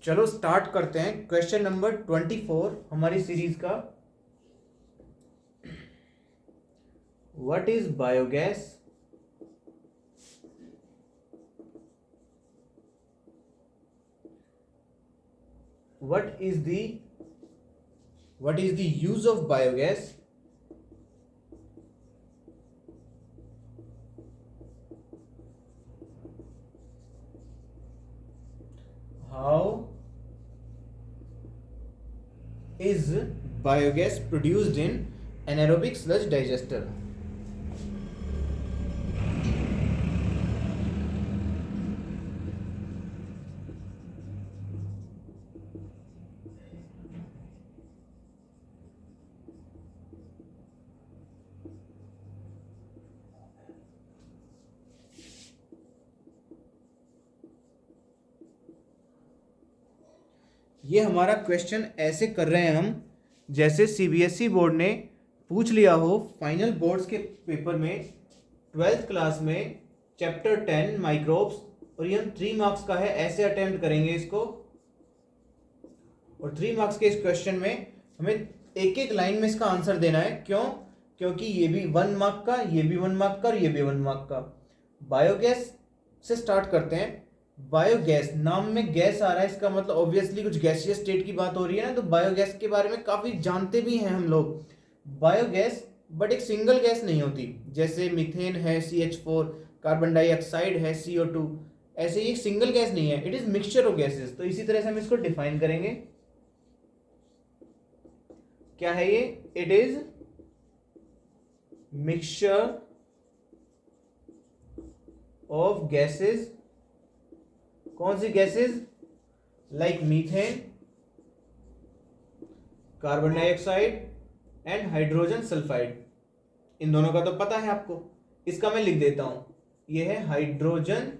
चलो स्टार्ट करते हैं क्वेश्चन नंबर 24 हमारी सीरीज का। What is biogas? what is the use of biogas? How is biogas produced in anaerobic sludge digester? ये हमारा क्वेश्चन ऐसे कर रहे हैं हम जैसे सीबीएसई बोर्ड ने पूछ लिया हो फाइनल बोर्ड्स के पेपर में 12th क्लास में चैप्टर 10 माइक्रोब्स, और ये हम 3 मार्क्स का है, ऐसे अटेम्प्ट करेंगे इसको। और 3 मार्क्स के इस क्वेश्चन में हमें एक एक लाइन में इसका आंसर देना है। क्यों? क्योंकि ये भी 1 मार्क का, ये भी 1 मार्क का और ये भी 1 मार्क का। बायोगैस से स्टार्ट करते हैं। बायोगैस, नाम में गैस आ रहा है, इसका मतलब ऑब्वियसली कुछ गैसियस स्टेट की बात हो रही है ना, तो बायोगैस के बारे में काफी जानते भी हैं हम लोग। बायोगैस बट एक सिंगल गैस नहीं होती, जैसे मीथेन है CH4, कार्बन डाइऑक्साइड है CO2, ऐसे ही एक सिंगल गैस नहीं है, it is mixture of gases. तो इसी तरह से हम इसको डिफाइन करेंगे। क्या है ये? It is mixture of gases. कौन सी gases? Like methane, carbon dioxide and hydrogen sulphide. इन दोनों का तो पता है आपको, इसका मैं लिख देता हूं, यह है hydrogen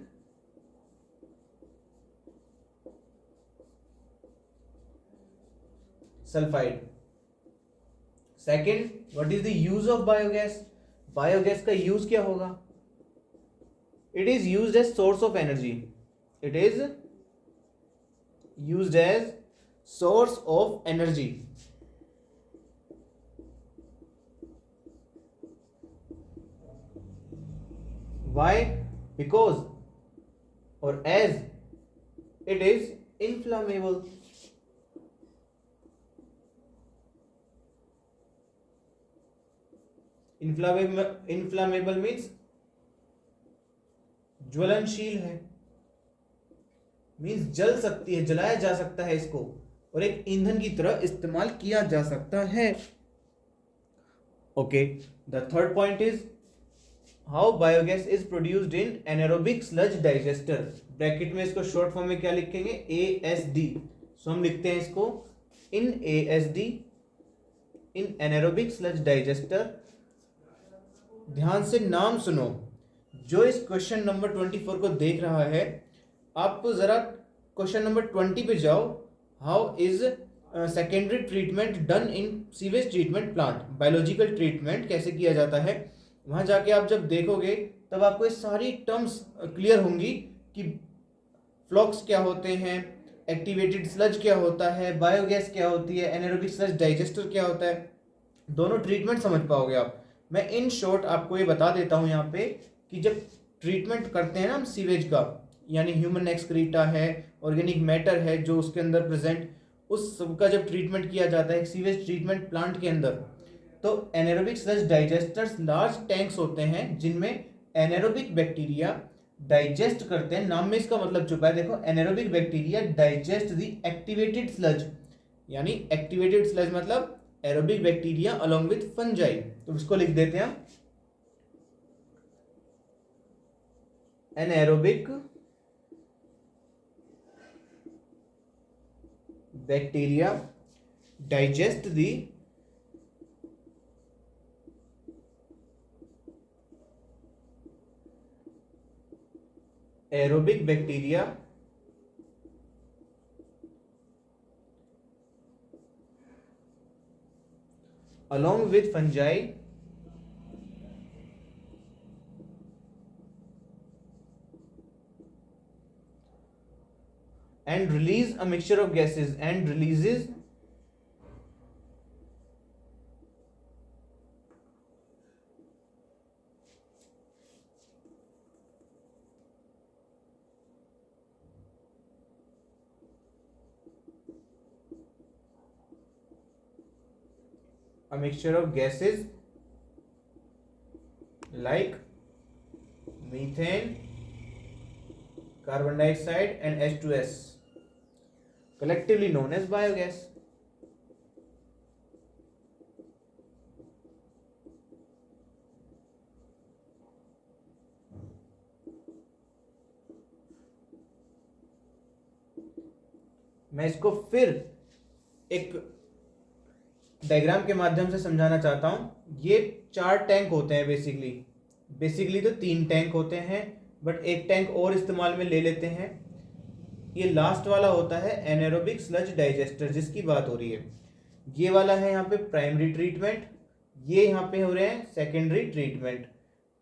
sulphide. Second, what is the use of biogas? Biogas का यूज क्या होगा? It is used as source of energy. It is used as source of energy. Why? Because or as it is inflammable. Inflammable means ज्वलनशील है, means जल सकती है, जलाया जा सकता है इसको, और एक ईंधन की तरह इस्तेमाल किया जा सकता है। Okay, the third point is how biogas is produced in anaerobic sludge digester. Bracket में इसको शॉर्ट फॉर्म में क्या लिखेंगे? ASD। सो हम लिखते हैं इसको इन ASD, इन एनारोबिक स्लज डाइजेस्टर। ध्यान से नाम सुनो, जो इस क्वेश्चन नंबर 24 को देख रहा है, आप जरा क्वेश्चन नंबर 20 पे जाओ। How is secondary treatment done in sewage treatment plant. Biological treatment कैसे किया जाता है, वहां जाके आप जब देखोगे तब आपको ये सारी टर्म्स क्लियर होंगी कि फ्लॉक्स क्या होते हैं, एक्टिवेटेड स्लज क्या होता है, बायोगैस क्या होती है, एनारोबिक स्लज डाइजेस्टर क्या होता है। दोनों ट्रीटमेंट समझ पाओगे आप। मैं इन शॉर्ट आपको ये बता देता हूँ यहाँ पे कि जब ट्रीटमेंट करते हैं ना हम सीवेज का, यानी ह्यूमन एक्सक्रीटा है, ऑर्गेनिक मैटर है जो उसके अंदर प्रेजेंट, उस सबका जब ट्रीटमेंट किया जाता है सीवेज ट्रीटमेंट प्लांट के अंदर, तो anaerobic sludge digesters large tanks होते हैं जिनमें एनारोबिक बैक्टीरिया डाइजेस्ट करते हैं। नाम में इसका मतलब छुपा है, देखो, anaerobic bacteria digest the activated sludge, यानी एक्टिवेटेड स्लज मतलब aerobic bacteria along with fungi. तो इसको लिख देते हैं हम anaerobic bacteria digest the aerobic bacteria along with fungi and release a mixture of gases and releases a mixture of gases like methane, carbon dioxide and H2S, collectively known as biogas. मैं इसको फिर एक diagram के माध्यम से समझाना चाहता हूं। ये 4 टैंक होते हैं बेसिकली तो 3 टैंक होते हैं, बट एक टैंक और इस्तेमाल में ले लेते हैं। ये लास्ट वाला होता है एनारोबिक स्लज डाइजेस्टर जिसकी बात हो रही है। ये वाला है यहाँ पे प्राइमरी ट्रीटमेंट, ये यहाँ पे हो रहे हैं सेकेंडरी ट्रीटमेंट।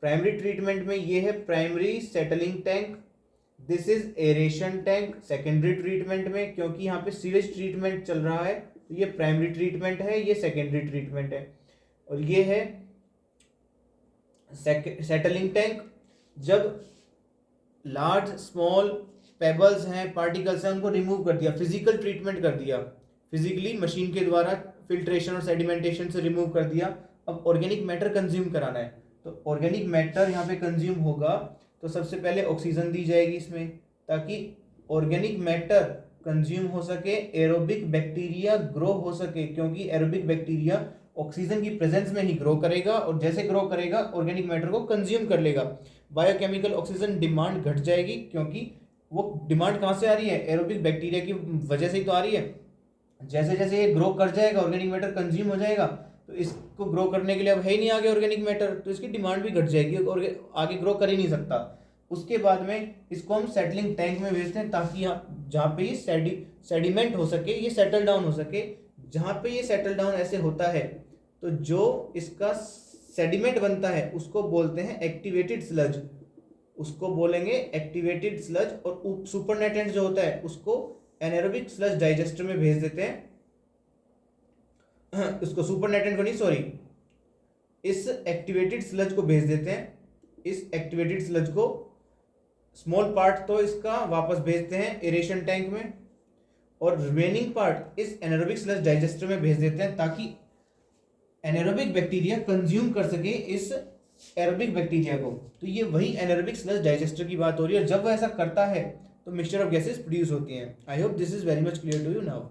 प्राइमरी ट्रीटमेंट में ये है primary settling tank, this is aeration tank. Secondary treatment में क्योंकि यहाँ पे सीवेज ट्रीटमेंट चल रहा है तो ये प्राइमरी ट्रीटमेंट है, ये सेकेंडरी ट्रीटमेंट है। और ये है सेटलिंग टैंक। जब लार्ज स्मॉल पेबल्स हैं, पार्टिकल्स हैं, उनको रिमूव कर दिया, फिजिकल ट्रीटमेंट कर दिया, फिजिकली मशीन के द्वारा फिल्ट्रेशन और सेडिमेंटेशन से रिमूव कर दिया। अब ऑर्गेनिक मैटर कंज्यूम कराना है, तो ऑर्गेनिक मैटर यहाँ पे कंज्यूम होगा तो सबसे पहले ऑक्सीजन दी जाएगी इसमें, ताकि ऑर्गेनिक मैटर कंज्यूम हो सके, एरोबिक बैक्टीरिया ग्रो हो सके, क्योंकि एरोबिक बैक्टीरिया ऑक्सीजन की प्रेजेंस में ही ग्रो करेगा और जैसे ग्रो करेगा ऑर्गेनिक मैटर को कंज्यूम कर लेगा। बायोकेमिकल ऑक्सीजन डिमांड घट जाएगी, क्योंकि वो डिमांड कहाँ से आ रही है, एरोबिक बैक्टीरिया की वजह से ही तो आ रही है। जैसे जैसे ये ग्रो कर जाएगा ऑर्गेनिक मैटर कंज्यूम हो जाएगा, तो इसको ग्रो करने के लिए अब है ही नहीं आगे ऑर्गेनिक मैटर, तो इसकी डिमांड भी घट जाएगी और आगे ग्रो कर ही नहीं सकता। उसके बाद में इसको हम सेटलिंग टैंक में भेजते हैं, ताकि जहाँ पे ये सेडिमेंट हो सके, ये सेटल डाउन हो सके। जहाँ पे ये सेटल डाउन ऐसे होता है तो जो इसका सेडिमेंट बनता है उसको बोलते हैं एक्टिवेटेड स्लज, उसको बोलेंगे एक्टिवेटेड स्लज। और सुपरनेटेंट जो होता है उसको एनारोबिक स्लज डाइजेस्टर में भेज देते हैं। उसको सुपरनेटेंट को नहीं, सॉरी, इस एक्टिवेटेड स्लज को भेज देते हैं। इस एक्टिवेटेड स्लज को स्मॉल पार्ट तो इसका वापस भेजते हैं एरेशन टैंक में, और रिमेनिंग पार्ट इस एनारोबिक स्लज डाइजेस्टर में भेज देते हैं, ताकि एनारोबिक बैक्टीरिया कंज्यूम कर सके इस एरोबिक बैक्टीरिया को। तो ये वही एनारोबिक स्लज डाइजेस्टर की बात हो रही है। और जब वह ऐसा करता है तो मिक्सचर ऑफ गैसेस प्रोड्यूस होती हैं। I hope this is very much clear to you now.